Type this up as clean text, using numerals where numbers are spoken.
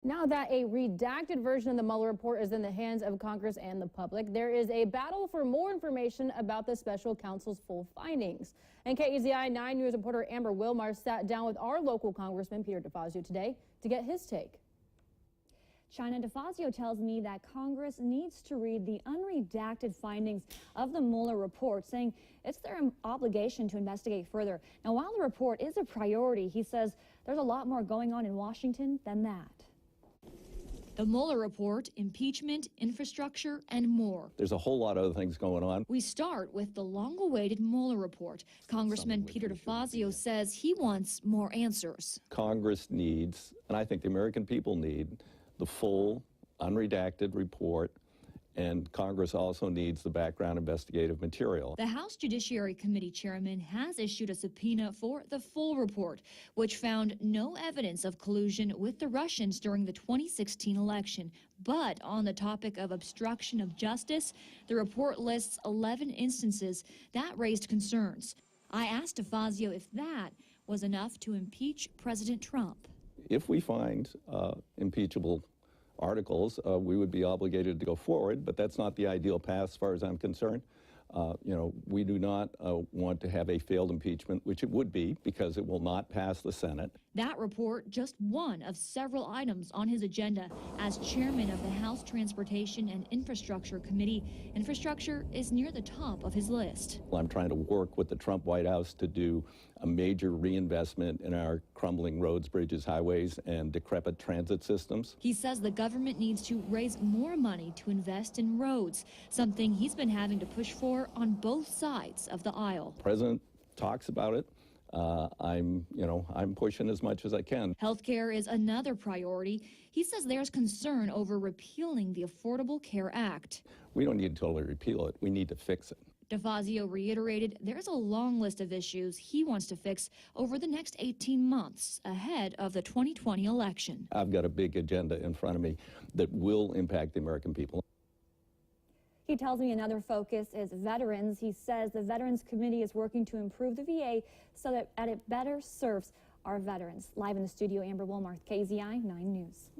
Now that a redacted version of the Mueller report is in the hands of Congress and the public, there is a battle for more information about the special counsel's full findings. And KEZI 9 News reporter Amber Wilmar sat down with our local Congressman Peter DeFazio today to get his take. China, DeFazio tells me that Congress needs to read the unredacted findings of the Mueller report, saying it's their obligation to investigate further. Now, while the report is a priority, he says there's a lot more going on in Washington than that. The Mueller report, impeachment, infrastructure, and more. There's a whole lot of other things going on. We start with the long-awaited Mueller report. Congressman Peter DeFazio says he wants more answers. Congress needs, and I think the American people need, the full, unredacted report, and Congress also needs the background investigative material. The House Judiciary Committee chairman has issued a subpoena for the full report, which found no evidence of collusion with the Russians during the 2016 election. But on the topic of obstruction of justice, the report lists 11 instances that raised concerns. I asked DeFazio if that was enough to impeach President Trump. If we find impeachable articles, we would be obligated to go forward, but that's not the ideal path as far as I'm concerned. We do not want to have a failed impeachment, which it would be because it will not pass the Senate. That report, just one of several items on his agenda. As chairman of the House Transportation and Infrastructure Committee, infrastructure is near the top of his list. I'm trying to work with the Trump White House to do a major reinvestment in our crumbling roads, bridges, highways, and decrepit transit systems. He says the government needs to raise more money to invest in roads, something he's been having to push for on both sides of the aisle. The president talks about it. I'm pushing as much as I can. Healthcare is another priority. He says there's concern over repealing the Affordable Care Act. We don't need to totally repeal it. We need to fix it. DeFazio reiterated there's a long list of issues he wants to fix over the next 18 months ahead of the 2020 election. I've got a big agenda in front of me that will impact the American people. He tells me another focus is veterans. He says the Veterans Committee is working to improve the VA so that it better serves our veterans. Live in the studio, Amber Wilmarth, KZI 9 News.